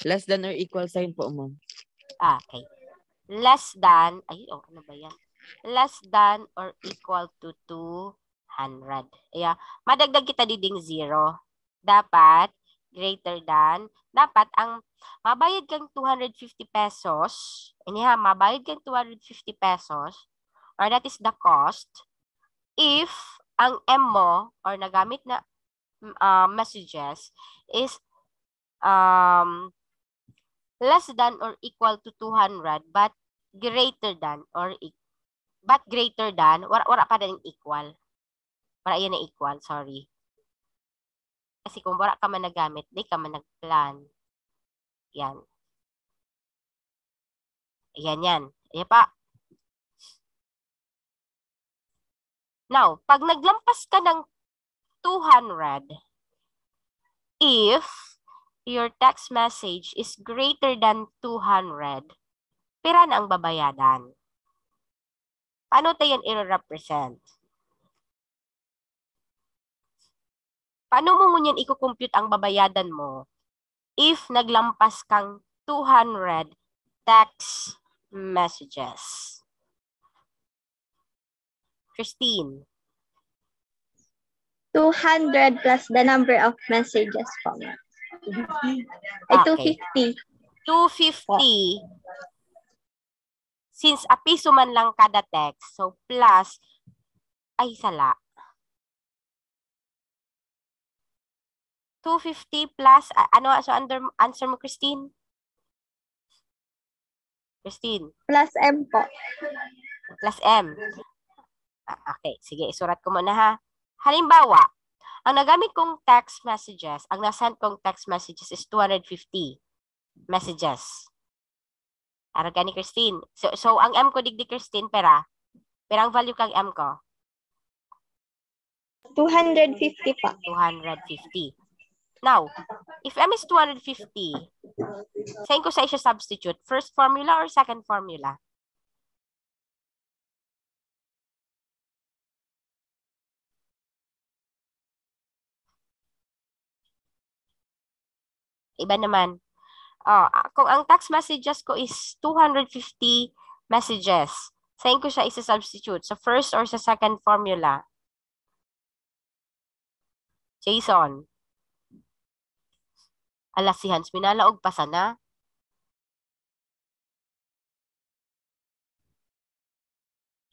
Less than or equal sign po, ma'am. Okay. Less than, ano ba yan? Less than or equal to 200. Madagdag kita diding 0. Dapat greater than, dapat ang mabayad kang 250 pesos, mabayad kang 250 pesos, or that is the cost, if ang M mo, or nagamit na messages, is less than or equal to 200, but greater than, wala pa rin equal. Wala yan na equal, sorry. Kasi kung wala ka man nagamit, di ka man nagplan. Yan. Yan. Ayan pa. Now, pag naglampas ka ng 200, if your text message is greater than 200, pira na ang babayadan. Paano tayo yan i-represent? Paano mo ngunyan i-compute ang babayadan mo if naglampas kang 200 text messages? Christine. 200 plus the number of messages po. Ay, Okay. 250. 250. Since a piso man lang kada text, so plus, ay sala. 250 plus, ano, so answer mo, Christine? Christine. Plus M po. Plus M. Okay, sige, isurat ko muna ha. Halimbawa, ang nagamit kong text messages, ang nasend kong text messages is 250 messages. Araga ni Christine. So ang M ko digdi Christine, perang value kang M ko? 250 pa. 250. Now, if M is 250, saan ko sa siya substitute? First formula or second formula? Iba naman. Kung ang text messages ko is 250 messages, saan ko siya isa-substitute? Sa first or sa second formula? Jason. Alas si Hans, minalaog pa sana.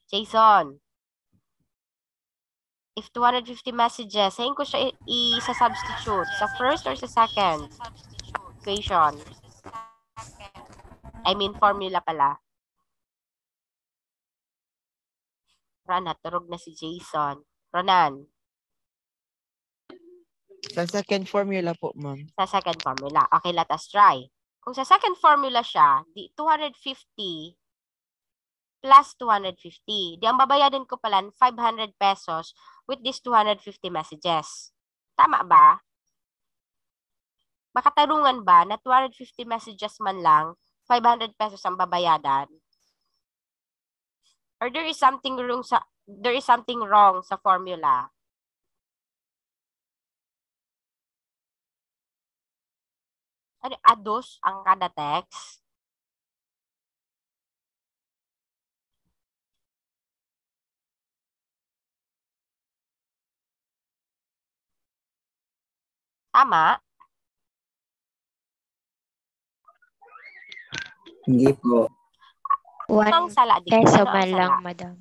Jason. If 250 messages, saan ko siya isa-substitute? Sa first or sa second equation? I mean, formula pala. Rana, turog na si Jason. Ronan. Sa second formula po, ma'am. Sa second formula. Okay, let us try. Kung sa second formula siya, di 250 plus 250. Di ang babayadan ko pala 500 pesos with these 250 messages. Tama ba? Makatarungan ba na 250 messages man lang, 500 pesos ang babayadan? Or there is something wrong sa formula? Ano, ados ang kada text? Tama? Hindi po. 1 sala, peso ano man ang lang, sala? madam.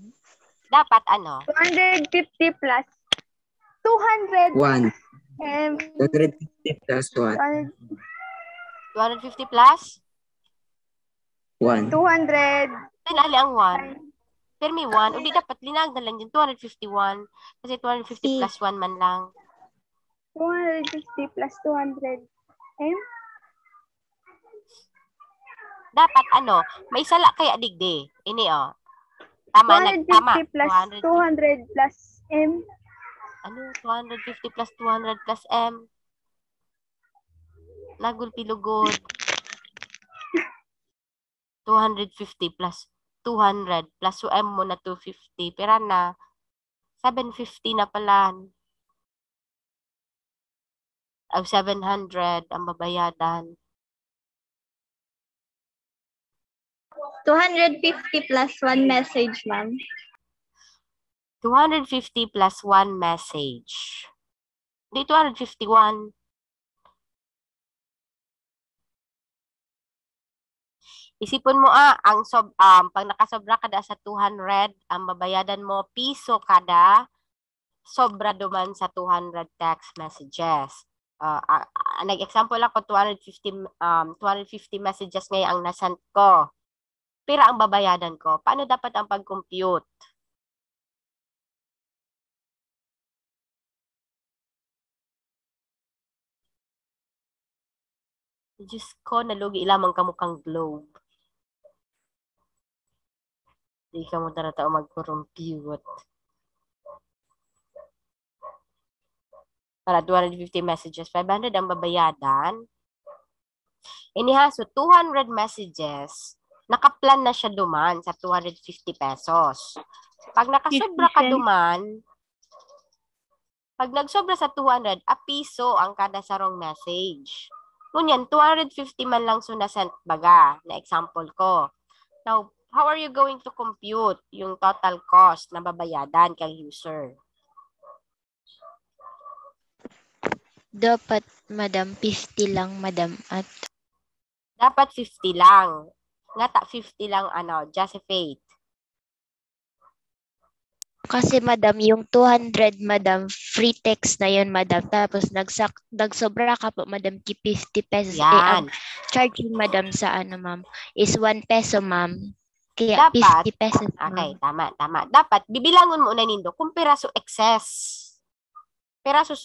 Dapat ano? 250 plus 200. 1. Um, 250 plus 1. 250 plus? 1. 200. Tinali ang 1. Pero may 1. Hindi dapat linag na lang din. 251. Kasi 250 plus 1 man lang. 250 plus 200. Dapat ano, may sala kaya digdi. Ini oh. Tama, 250 plus 200 plus M. Ano? 250 plus 200 plus M. Nagulpilugod. 250 plus 200 plus M mo na 250. Pera na. 750 na pala. 700 ang babayadan. 250 plus 1 message, ma'am. 250 plus 1 message. Di 251. Isipon mo pag nakasobra kada sa 200, ang babayadan mo piso kada sobra duman sa 200 text messages. Nag-example ako 250 messages ngayon ang nasend ko. Pero ang babayadan ko, paano dapat ang pag-compute? Diyos ko, nalugi lamang kamukang globe. Hindi ka mo taratao mag-compute. Para 250 messages, 500 ang babayadan. Iniha, so 200 messages, nakaplan na siya duman sa 250 pesos. Pag nakasobra ka duman, pag nagsobra sa 200, a piso ang kada sarong message. Ngunyan, 250 man lang so na-sent baga, na example ko. Now, how are you going to compute yung total cost na babayadan kay user? Dapat, madam, 50 lang, madam. At dapat 50 lang. Ngata 50 lang, justify. kasi, madam, yung 200, madam, free text na yun, madam. Tapos, nagsobra ka po, madam, 50 pesos. Yan. Ang charging, madam, sa ma'am, is 1 peso, ma'am. Kaya, dapat, 50 pesos, ma'am. Okay, tama. Dapat, bibilangon mo na nindo kung piraso excess. Piraso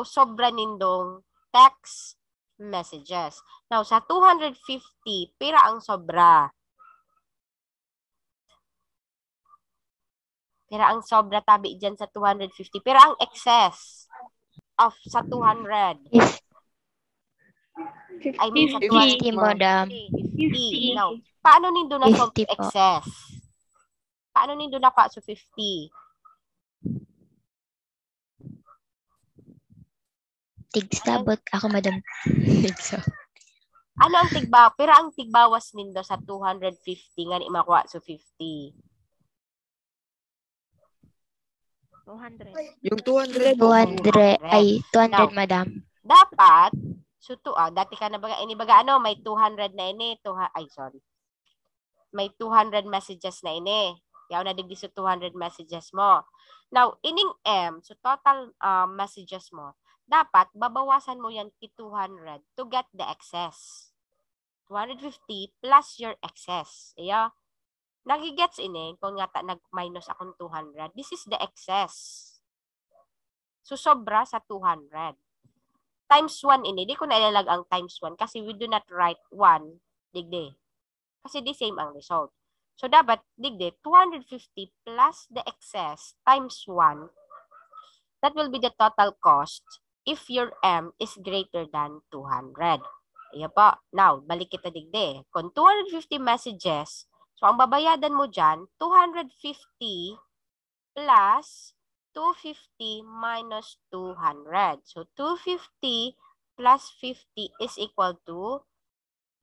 sobra nindong text messages. Now, sa 250, pira ang sobra. Pira ang sobra tabi dyan sa 250. Pira ang excess of sa 200. I mean sa 250. 50, madam. 50. Now, paano nindo na solve excess? Paano nindo na pa so 50? Tigsabot ako, madam. Ano ang tigbawas? Pero ang tigbawas nindo sa 250 nga ni makuha so 50. 200. Yung 200. 200. Ay, 200, now, madam. Dapat, so dati ka na baga, inibaga may 200 na ini. May 200 messages na ini. Yaw na digdi so 200 messages mo. Now, ining M, so total messages mo, dapat babawasan mo yan ki 200 to get the excess. 250 plus your excess. Iya. Nagigets ini kung nga nag-minus akong 200. This is the excess. So, sobra sa 200. Times 1 ini. Di ko na ilalag ang times 1 kasi we do not write 1 digde. Kasi the same ang result. So, dapat digde 250 plus the excess times 1. That will be the total cost if your M is greater than 200. Ayan po. Now, balik kita digde. Kung 250 messages, so ang babayadan mo dyan, 250 plus 250 minus 200. So, 250 plus 50 is equal to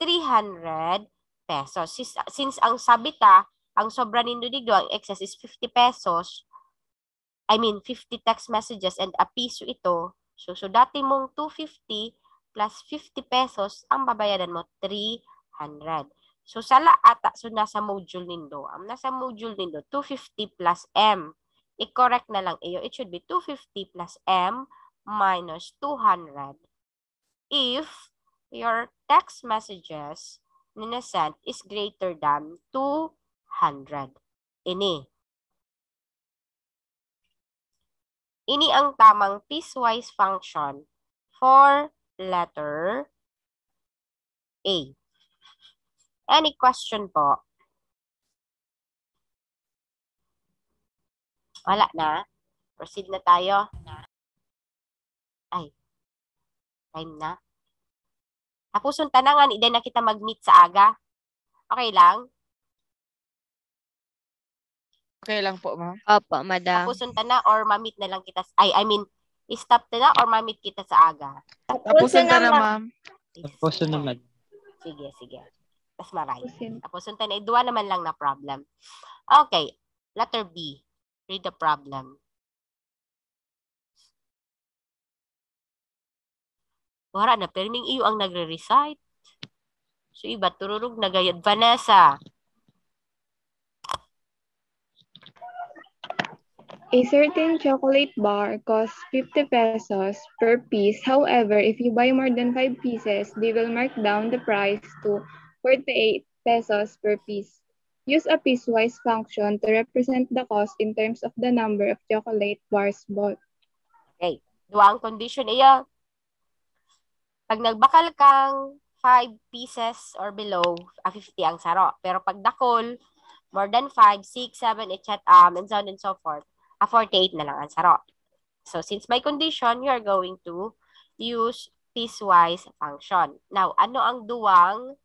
300 pesos. Since ang sabita, ang sobra nindo digdo, ang excess is 50 pesos, I mean, 50 text messages and a piso ito. So dati mong 250 plus 50 pesos, ang babayadan mo 300. So sala ata, so nasa module nindo. Ang nasa module nindo, 250 plus M. I-correct na lang iyo. It should be 250 plus M minus 200 if your text messages ninesend is greater than 200. Ini ang tamang piecewise function for letter A. Any question po? Wala na? Proceed na tayo. Ay. Time na. Tapos yung tanangan, hindi na kita mag-meet sa aga. Okay lang? Okay lang po, ma'am. Opo, madam. Tapusun na or ma-meet na lang kita. I mean, stop na or ma-meet kita sa aga. Tapusun na, ma'am. Tapusun naman. Sige. Mas maray. Tapusun na. Dua naman lang na problem. Okay. Letter B. Read the problem. Wala na. Pero ning iyo ang nagre-recite. So, iba tururog na gayad. Vanessa. A certain chocolate bar costs 50 pesos per piece. However, if you buy more than 5 pieces, they will mark down the price to 48 pesos per piece. Use a piecewise function to represent the cost in terms of the number of chocolate bars bought. Okay. Dua ang condition iya. Pag nagbakal kang 5 pieces or below, 50 ang saro. Pero pag dakol, more than 5, 6, 7, etc. And so on and so forth, 48 na lang ang saro. So, since by condition, you are going to use piecewise function. Now, ano ang duwang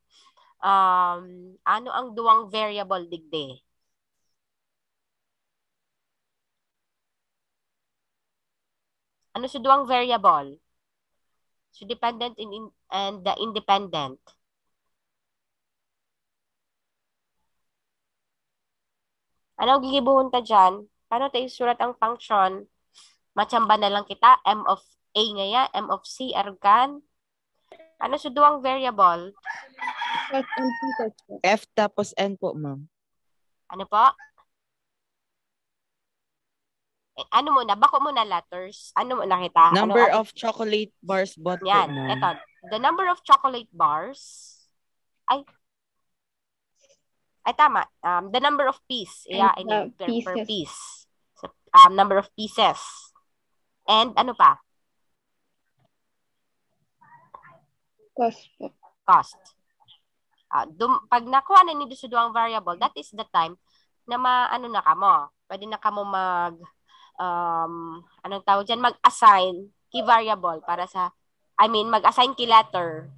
variable digdi? Ano sa duwang variable? So, dependent and the independent. Ano gigibuhon ta dyan? Paano tayo surat ang function? Matsamba na lang kita. M of A ngaya, M of C, argan. Ano sa duwang variable? F tapos N po, ma'am. Ano po? Ano muna? Bako muna letters. Ano muna kita? Number of chocolate bars bought po, yan, ma'am. eto. The number of chocolate bars. Ay, tama. The number of piece. Yeah, I mean, per piece. So, number of pieces. And ano pa? Cost. Pag nakuha na nito sa duwang variable, that is the time na ano na kamo. Pwede na kamo anong tawag dyan? Mag-assign key variable para sa, mag-assign key letter.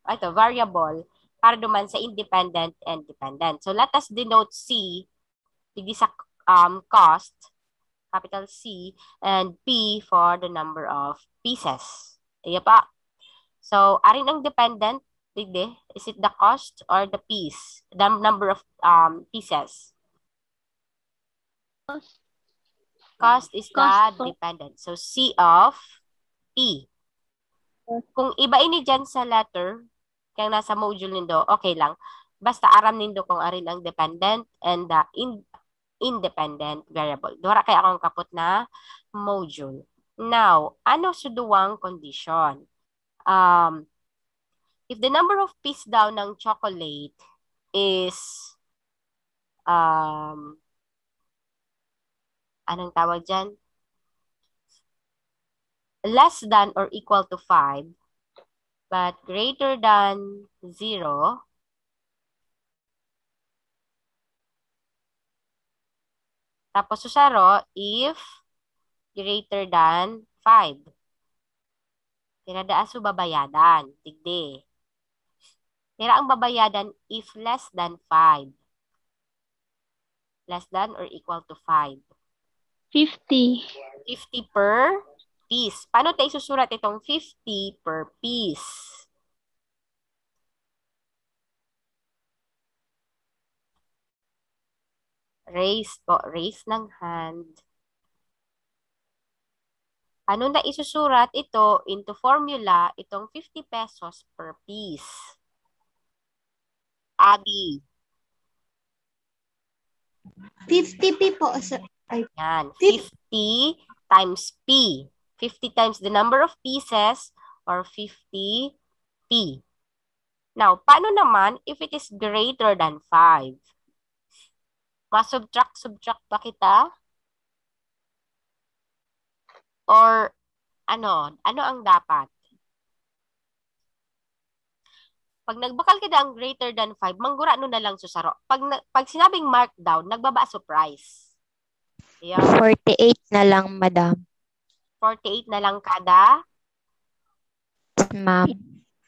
Ito, variable para duman sa independent and dependent. So, let us denote C, hindi sa cost, capital C, and P for the number of pieces. Iya pa. So, arin ang dependent, digdi, is it the cost or the piece? The number of pieces? Cost is the dependent. So, C of P. Kung iba ini dyan sa letter, kaya nasa module nindo, okay lang. Basta aram nindo kung arin ang dependent and the independent variable. Dora kaya akong kapot na module. Now, ano sa duwang condition? If the number of piece daw ng chocolate is anong tawag dyan? Less than or equal to 5, but greater than 0, tapos susaro, if greater than 5. Tira aso babayadan. Digdi. Tira ang babayadan if less than 5. Less than or equal to 5. 50. 50 per piece. Paano tayo susurat itong 50 per piece? Raise po. Raise ng hand. Ano na isusurat ito into formula, itong 50 pesos per piece? Abby. 50 P po. Yan. 50 times P. 50 times the number of pieces or 50 P. Now, paano naman if it is greater than 5? Subtract ba kita? Or ano ang dapat? Pag nagbakal ka ang greater than 5, manggura ano na lang susaro. Pag sinabing markdown, nagbaba surprise. Yeah. 48 na lang, madam. 48 na lang kada? Ma'am.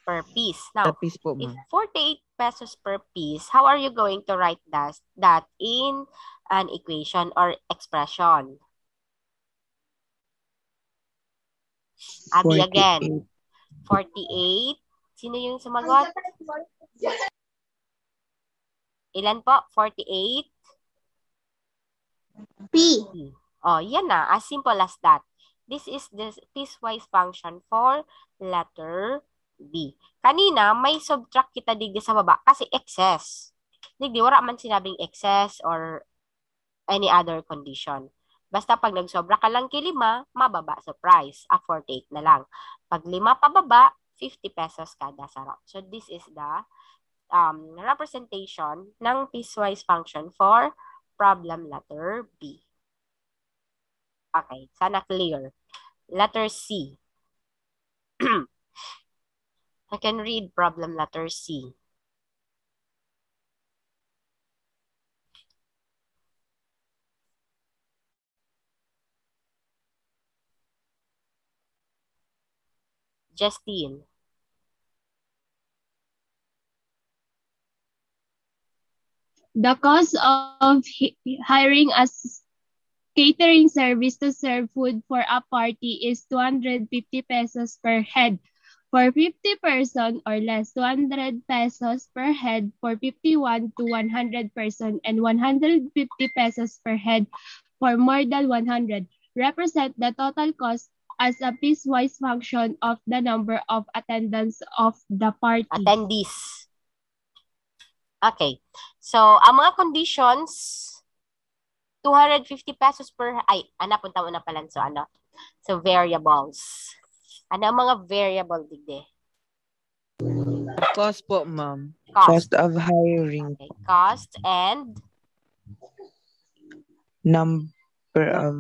Per piece. Now, piece po, if ma'am. 48 pesos per piece, how are you going to write that in an equation or expression? Abby again. 48. Sino yung sumagot? Ilan po? 48? P. Oh, yan na. As simple as that. This is the piecewise function for letter B. Kanina, may subtract kita digdi sa baba kasi excess. Digdi, wala man sinabing excess or any other condition. Basta pag nagsobra ka lang kay 5, mababa sa price. 48 na lang. Pag 5 pababa, 50 pesos kada sarap. So, this is the representation ng piecewise function for problem letter B. Okay, sana clear. Letter C. I can read problem letter C. Justine. The cost of hiring a catering service to serve food for a party is 250 pesos per head. For 50 person or less, 200 pesos per head for 51 to 100 person and 150 pesos per head for more than 100. Represent the total cost as a piecewise function of the number of attendants of the party. Attendees. Okay. So, ang mga conditions, 250 pesos per, napunta mo na pala. So, variables. Ano ang mga variable, digde? Cost po, ma'am. Cost of hiring. Okay. Cost and? Number of...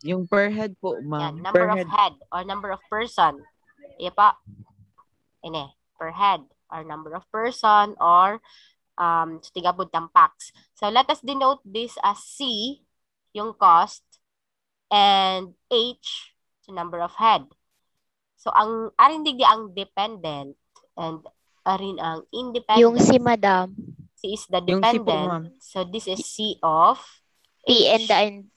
Yung per head po, ma'am. Number of head or number of person. Iya pa. Per head or number of person or tigabud tampax. So let us denote this as C, yung cost, and H, so number of head. So ang arin digdi ang dependent and arin ang independent. Yung si Madam. C is the dependent. So this is C of P H. and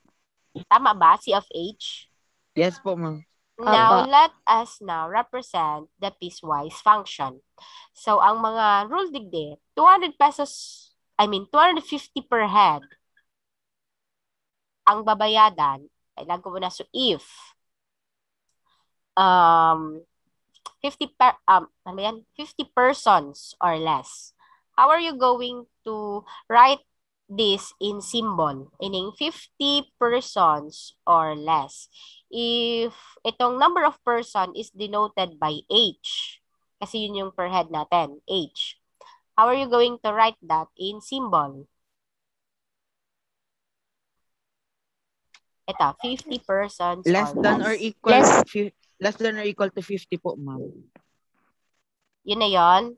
Tama ba? C of H? Yes po, ma'am. Now, let us now represent the piecewise function. So, ang mga rule digde, 250 per head ang babayadan. Kailangan ko muna. So, if 50 persons or less, how are you going to write this in symbol? Meaning 50 persons or less. If itong number of person is denoted by H, kasi yun yung per head natin, H. How are you going to write that in symbol? Ito, 50 persons less or than less. or equal less than or equal to 50 po, ma'am. Yun na yun.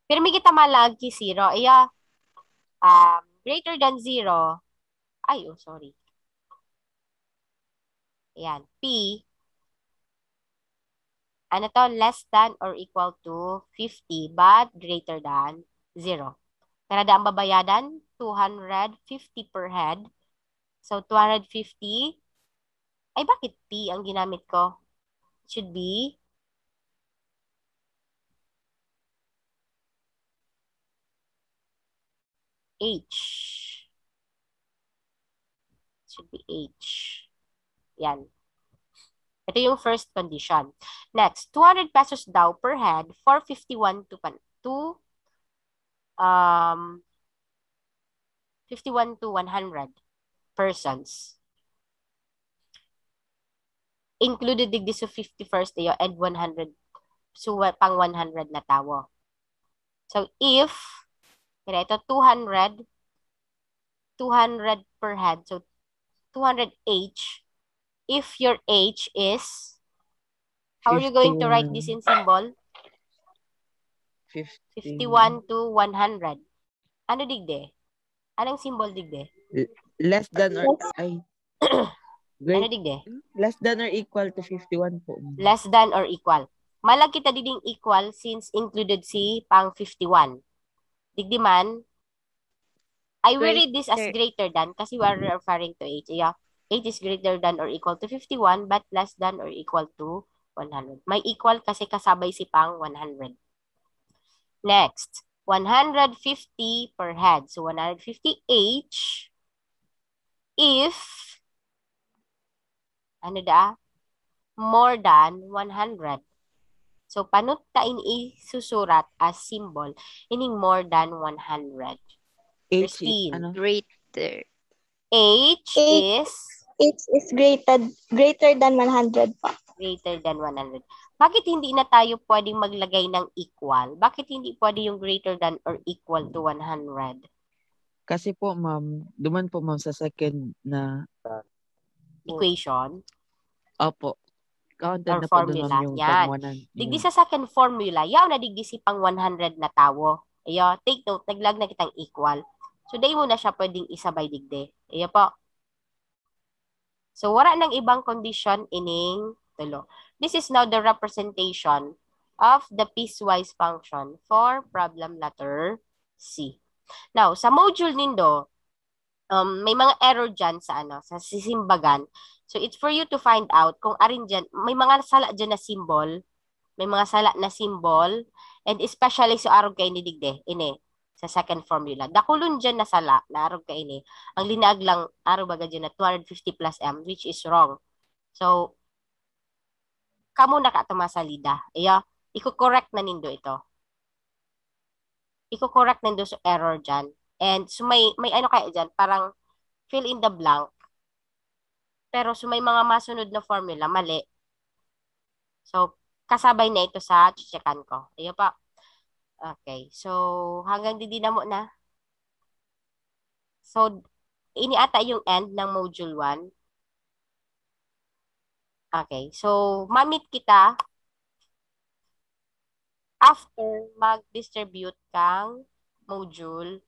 Pero may kita malagi 0. Greater than 0. Sorry. Ayan. P. Ano to? Less than or equal to 50 but greater than 0. Karada ang babayadan, 250 per head. So, 250. Bakit P ang ginamit ko? It should be H. It should be H. Yan. Ito yung first condition. Next, 200 pesos daw per head for 51 to 100 persons. Included digdi sa 51st day and 100. So, pang 100 na tawo. So, if ito 200 per head. So, 200 H. If your H is, how are you going to write this in symbol? 51 to 100. Ano digde? Anong symbol digde? Less than or ano digde? Less than or equal to 51 po. Less than or equal. Malag kita diding equal since included si pang 51. Digdi man, I will read this as greater than kasi we are referring to H. Yeah. H is greater than or equal to 51 but less than or equal to 100. May equal kasi kasabay si pang 100. Next, 150 per head. So, 150 H if more than 100. So, panut ta isusurat as symbol meaning more than 100. H greater. H is greater than 100 pa. Greater than 100. Bakit hindi na tayo pwedeng maglagay ng equal? Bakit hindi pwede yung greater than or equal to 100? Kasi po, ma'am, duman po, ma'am, sa second na equation. Opo. Counted or na po formula. Doon, yung yan. Digdi sa second formula, yaw na digdi si pang 100 na tawo. Ayo, take note, naglag na kitang equal. So, day mo na siya pwedeng isabay digde. Ayo po. So, wala nang ibang condition ining tulo. This is now the representation of the piecewise function for problem letter C. Now, sa module nindo, may mga error dyan sa sa sisimbagan. So, it's for you to find out kung arin dyan, may mga sala dyan na symbol, may mga sala na symbol, and especially sa arog kay ni digde, ini, sa second formula. Dakulon dyan na sala, na arog kay ini, ang linaag lang, arog baga dyan na 250 plus M, which is wrong. So, kamo na ka tumasalida. Iko-correct na nindo ito. Iko-correct nindo sa error dyan. And so may ano kaya dyan, parang fill in the blank. Pero so may mga masunod na formula, mali. So, kasabay na ito sa checkan ko. Ayo pa. Okay. So, hanggang didi na mo na. So, ini ata yung end ng module 1. Okay. So, mamit kita after mag-distribute kang module